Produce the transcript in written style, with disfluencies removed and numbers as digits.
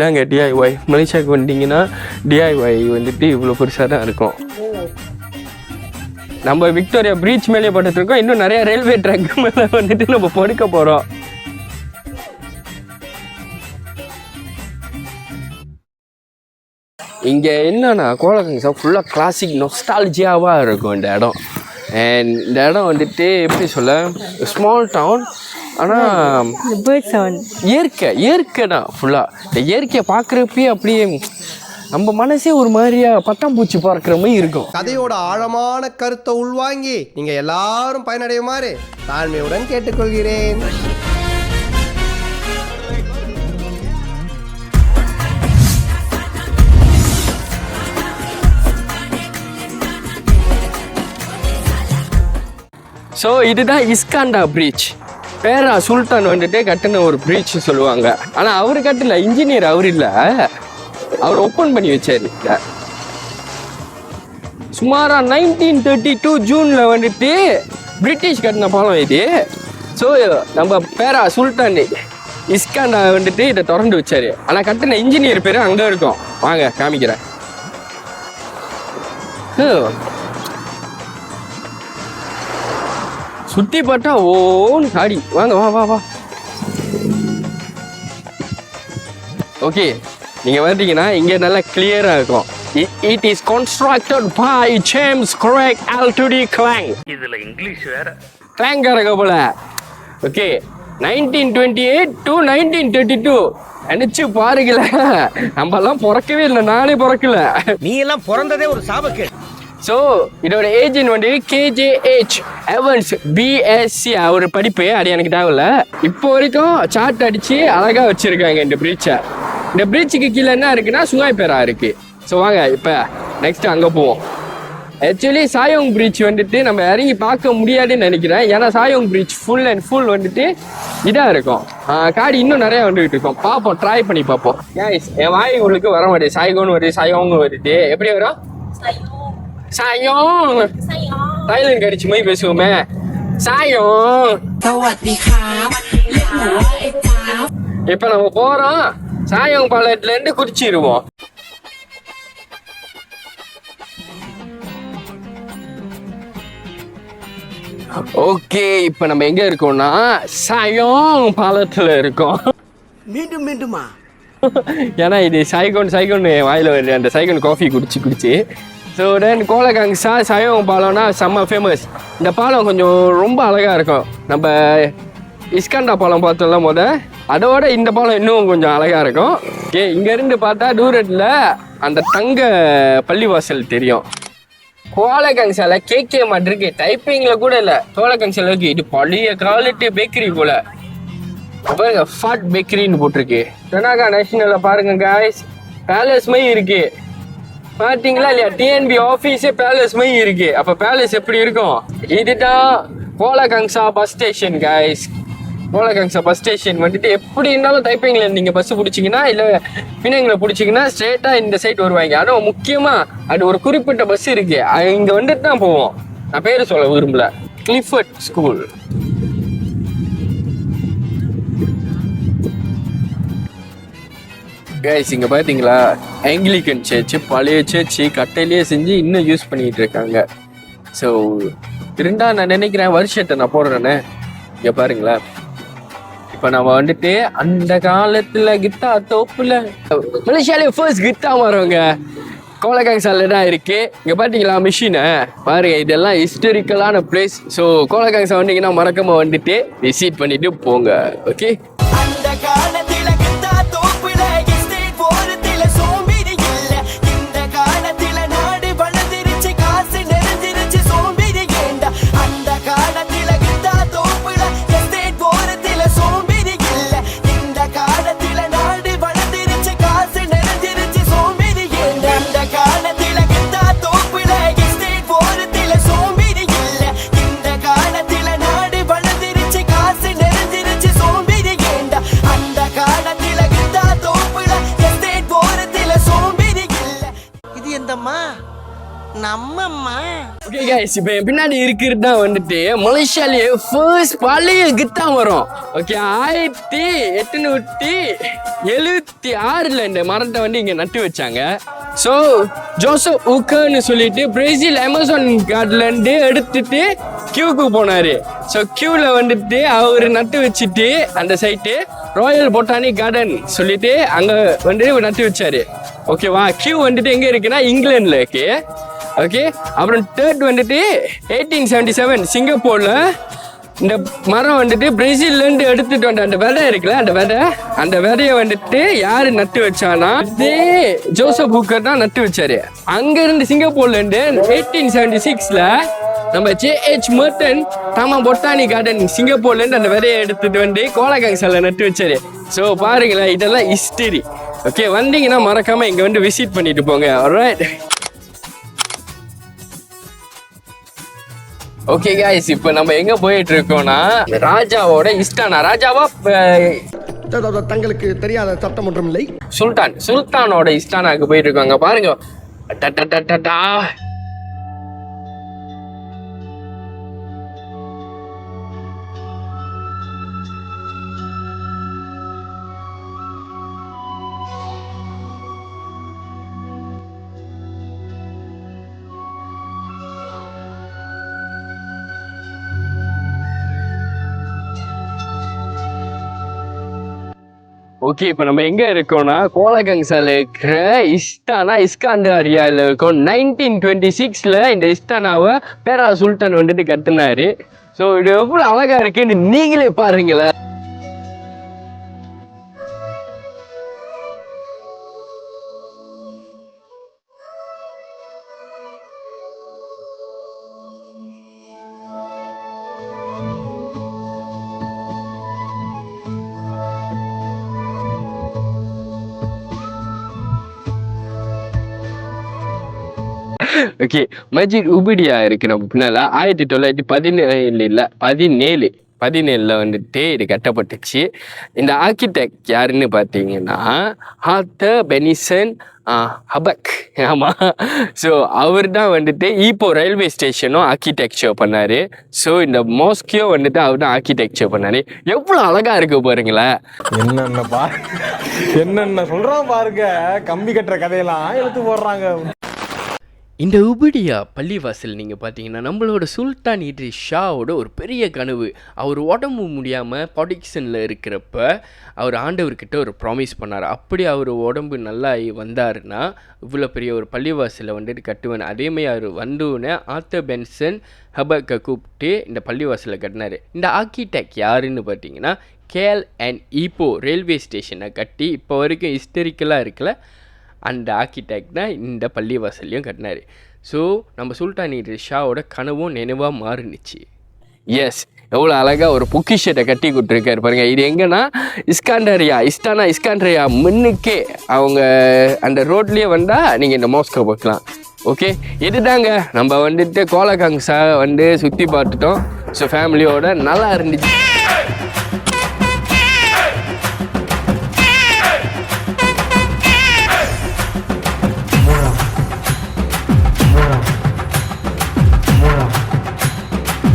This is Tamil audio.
இதாங்க டிஐஒய். மலேசியாவுக்கு வந்துட்டிங்கன்னா டிஐஒய் வந்துட்டு இவ்வளோ பெருசாக தான் இருக்கும். நம்ம விக்டோரியா பீச் மேலே படுத்துருக்கோம். இன்னும் நிறைய ரயில்வே ட்ராக் மேலே வந்துட்டு நம்ம படுக்க போகிறோம். இங்கே என்னன்னா கோலகங்சா ஃபுல்லாக கிளாசிக் நொஸ்டாலஜியாவாக இருக்கும் இந்த இடம். அண்ட் இந்த இடம் வந்துட்டு எப்படி சொல்ல, ஸ்மால் டவுன். ஆனால் இயற்கை தான் ஃபுல்லாக. இந்த இயற்கையை பார்க்குறப்பே அப்படியே நம்ம மனசே ஒரு மாதிரியா பட்டாம்பூச்சி பார்க்குற மாதிரி இருக்கும். கதையோட ஆழமான கருத்தை உள்வாங்கி நீங்க எல்லாரும் பயனடையுமாறு தாழ்மையுடன் கேட்டுக்கொள்கிறேன். ஸோ இதுதான் இஸ்காண்டா பிரிட்ஜ். பேரா சுல்தான் வந்துட்டு கட்டின ஒரு பிரிட்ஜ் சொல்லுவாங்க. ஆனால் அவர் கட்டல, இன்ஜினியர் அவர் இல்லை, அவர் ஓப்பன் பண்ணி வச்சாரு. சுமாரா 1932 ஜூனில் வந்துட்டு பிரிட்டிஷ் கட்டின பாலம் இது. ஸோ நம்ம பேரா சுல்தான் இஸ்காண்டா வந்துட்டு இதை திறந்து வச்சாரு. ஆனால் கட்டின இன்ஜினியர் பேர் அங்கே இருக்கும். வாங்க காமிக்கிறேன். சுற்றி பார்த்தா ஓன்னு காடி. வாங்க வா வா வா. ஓகே, நீங்கள் வந்துட்டீங்கன்னா இங்கே நல்லா கிளியராக இருக்கும். It is constructed by James Craig Ltd Clang. இதில் இங்கிலீஷ் வேற. கிளாங் இருக்க போல. ஓகே, 1928 to 1932 நினைச்சு பாருங்கள. நம்மலாம் பிறக்கவே இல்லை, நானே பிறக்கல. நீ எல்லாம் பிறந்ததே ஒரு சாபக்கேடு. ஸோ இதோட ஏஜென்ட் வந்து KJH எவன்ஸ் BSc ஒரு படிப்பு. அது எனக்கு தேவையில்ல. இப்போ வரைக்கும் சார்ட் அடித்து அழகாக வச்சுருக்காங்க இந்த பிரிட்ஜை. இந்த பிரிட்ஜுக்கு கீழே என்ன இருக்குன்னா சுங்காய்பேரா இருக்குது. ஸோ வாங்க இப்போ நெக்ஸ்ட்டு அங்கே போவோம். ஆக்சுவலி சாயோங் பிரிட்ஜ் வந்துட்டு நம்ம இறங்கி பார்க்க முடியாதுன்னு நினைக்கிறேன். ஏன்னா சாயோங் பிரிட்ஜ் ஃபுல் அண்ட் ஃபுல் வந்துட்டு இதாக இருக்கும். காடி இன்னும் நிறையா வந்துகிட்டு இருக்கும். பார்ப்போம், ட்ரை பண்ணி பார்ப்போம். ஏன் என் வாய் உங்களுக்கு வர மாட்டேது. சாய்கோன்னு வருது, சாயோங்கு வருது. எப்படி வரும்? சாயோங். தைலண்ட் கடிச்சு மாதிரி பேசுவோமே. சாயோங். இப்ப நம்ம போறோம். சாயோங் பாலத்துல இருந்து குறிச்சிருவோம். ஓகே, இப்ப நம்ம எங்க இருக்கோம்னா சாயோங் பாலத்துல இருக்கோம். மீண்டும் மீண்டுமா? ஏன்னா இது சைகோன் வாயில வருது. அந்த சைகோன் காஃபி குடிச்சு. ஸோ தென் கோலகங்சா சாயோங் பாலம்னா செம்ம ஃபேமஸ். இந்த பாலம் கொஞ்சம் ரொம்ப அழகாக இருக்கும். நம்ம இஸ்காண்டா பாலம் பார்த்தோம்ல அதோட இந்த பாலம் இன்னும் கொஞ்சம் அழகாக இருக்கும். ஓகே, இங்கேருந்து பார்த்தா தூரத்தில் அந்த தங்க பள்ளிவாசல் தெரியும். கோலகங்சால கேக்கே மாட்டிருக்கு. டைப்பிங்கில் கூட இல்லை, கோலகங்சால இருக்கு. இது பழைய குவாலிட்டி பேக்கரி போல. பாருங்க, ஃபாட் பேக்கரின்னு போட்டிருக்கு. தெனாகா நேஷனலில் பாருங்க காய்ஸ், பேலஸ் மாதிரி இருக்கு. பார்த்தீங்களா இல்லையா? டிஎன்பி ஆஃபீஸே பேலஸ் மாதிரி இருக்கு. அப்போ பேலஸ் எப்படி இருக்கும்? இதுதான் கோலகங்சா பஸ் ஸ்டேஷன் காய்ஸ். கோலகங்சா பஸ் ஸ்டேஷன் வந்துட்டு எப்படி இருந்தாலும் டைப்பிங்கில் நீங்கள் பஸ் பிடிச்சிங்கன்னா இல்லை பின்னாங்கில் பிடிச்சிங்கன்னா ஸ்ட்ரெயிட்டாக இந்த சைட் வருவாங்க. ஆனால் முக்கியமாக அது ஒரு குறிப்பிட்ட பஸ் இருக்கு, இங்கே வந்துட்டு தான் போவோம். நான் பேர் சொல்ல விரும்பல. Clifford school. கைஸ் இங்கே பார்த்தீங்களா, ஆங்கிலிக்கன் சர்ச்சு, பழைய சர்ச்சு, கட்டையிலேயே செஞ்சு இன்னும் யூஸ் பண்ணிகிட்டு இருக்காங்க. ஸோ இருந்தால் நான் நினைக்கிறேன் வருஷத்தை நான் போடுறேன்னு. இங்கே பாருங்களேன், இப்போ நம்ம வந்துட்டு அந்த காலத்தில் கித்தா தோப்புல மலேசியாலே ஃபர்ஸ்ட் கித்தா மாறவங்க கோலகங்சால தான் இருக்குது. இங்கே பார்த்தீங்களா மிஷினை பாருங்க. இதெல்லாம் ஹிஸ்டாரிக்கலான பிளேஸ். ஸோ கோலகங்சா வந்தீங்கன்னா மறக்காம வந்துட்டு விசிட் பண்ணிட்டு போங்க. ஓகே, நம்மம்மா. ஓகே கைஸ், இப்போ என் பின்னாடி இருக்கிறது தான் வந்துட்டு மலேசியாலேயே ஃபர்ஸ்ட் பழைய கித்தா மரம். ஓகே, 1876 இந்த மரத்தை வந்து இங்கே நட்டு வச்சாங்க. ஸோ ஜோசப் ஊக்கர்னு சொல்லிட்டு பிரேசில் அமேசான் கார்ட்லேருந்து எடுத்துட்டு கியூக்கு போனார். ஸோ கியூவில் வந்துட்டு அவர் நட்டு வச்சுட்டு அந்த சைட்டு ராயல் பொட்டானிக் கார்டன் சொல்லிட்டு அங்கே வந்து நட்டு வச்சாரு. ஓகேவா, கியூ வந்துட்டு எங்கே இருக்குன்னா இங்கிலாண்டில் இருக்கு. ஓகே, அப்புறம் தேர்ட் வந்துட்டு 1877 சிங்கப்பூரில் இந்த மரம் வந்துட்டு பிரேசில்லேருந்து எடுத்துட்டு வந்த அந்த விதை இருக்குல்ல, அந்த விதையை வந்துட்டு யார் நட்டு வச்சானா இதே ஜோசப் ஊக்கர் தான் நட்டு வச்சாரு. அங்கேருந்து சிங்கப்பூர்லேருந்து 1876 நம்ம JH மெர்டன் தாமா பொட்டானிக் கார்டன் சிங்கப்பூர்லேருந்து அந்த விதையை எடுத்துட்டு வந்து கோலகாங்சால நட்டு வச்சாரு. ஸோ பாருங்களேன், இதெல்லாம் ஹிஸ்டரி. ஓகே, வந்தீங்கன்னா மறக்காம இங்கே வந்து விசிட் பண்ணிட்டு போங்க. ஆல்ரைட். ஓகே கைஸ், இப்போ நம்ம எங்க போயிட்டு இருக்கோம்னா ராஜாவோட இஸ்டானா. ராஜாவா தங்களுக்கு தெரியாத சட்டம் ஒன்றும் இல்லை. சுல்தானோட இஸ்டானாக்கு போயிட்டு இருக்காங்க. பாருங்க, ஓகே, இப்போ நம்ம எங்கே இருக்கோம்னா கோலகங்சால இருக்கிற இஸ்டானா இஸ்காண்டாரியாவில் இருக்கோம். 1926 இந்த இஸ்டானாவை பேரா சுல்தான் வந்துட்டு கட்டினாரு. ஸோ இது எவ்வளோ அழகா இருக்குன்னு நீங்களே பாருங்களேன். ஓகே, மஜித் உபிடியா இருக்கு நம்ம பின்னால. 1917 வந்துட்டு இது கட்டப்பட்டுச்சு. இந்த ஆர்கிடெக்ட் யாருன்னு பார்த்தீங்கன்னா ஆர்தர் பெனிசன் ஹபக். ஆமாம், ஸோ அவர் தான் வந்துட்டு இப்போ ரயில்வே ஸ்டேஷனும் ஆர்கிடெக்சர் பண்ணார். ஸோ இந்த மோஸ்கியோ வந்துட்டு அவர் தான் ஆர்கிடெக்சர் பண்ணார். எவ்வளோ அழகாக இருக்கு பாருங்களேன். என்னென்ன சொல்கிறான் பாருங்க, கம்பி கட்டுற கதையெல்லாம் எடுத்து போடுறாங்க. இந்த உபிடியா பள்ளிவாசல் நீங்கள் பார்த்தீங்கன்னா நம்மளோட சுல்தான் இட்ரிஸ் ஷாவோட ஒரு பெரிய கனவு. அவர் உடம்பு முடியாமல் பாடிக்ஷனில் இருக்கிறப்ப அவர் ஆண்டவர்கிட்ட ஒரு ப்ராமிஸ் பண்ணார். அப்படி அவர் உடம்பு நல்லா வந்தாருன்னா இவ்வளோ பெரிய ஒரு பள்ளிவாசலை வந்துட்டு கட்டுவேன். அதேமாதிரி அவர் வந்தோடனே ஆர்தர் பென்சன் ஹபக்கை கூப்பிட்டு இந்த பள்ளிவாசலை கட்டினார். இந்த ஆர்கிடெக்ட் யாருன்னு பார்த்தீங்கன்னா கேல் அண்ட் ஈப்போ ரயில்வே ஸ்டேஷனை கட்டி இப்போ வரைக்கும் ஹிஸ்டரிக்கலாக இருக்கல அந்த ஆர்கிடெக்ட் தான் இந்த பள்ளிவாசல்லையும் கட்டினார். ஸோ நம்ம சுல்தான் இட்ரிஸ் ஷாவோட கனவும் நினைவாக மாறுனுச்சு. எஸ், எவ்வளோ அழகாக ஒரு பொக்கிஷத்தை கட்டி கொடுத்துருக்காரு பாருங்க. இது எங்கன்னா இஸ்காண்டரியா முன்னுக்கே அவங்க அந்த ரோட்லேயே வந்தால் நீங்கள் இந்த மோஸ்கோ பார்க்கலாம். ஓகே, இதுதாங்க நம்ம வந்துட்டு கோலகாங்ஸா வந்து சுற்றி பார்த்துட்டோம். ஸோ ஃபேமிலியோட நல்லா இருந்துச்சு.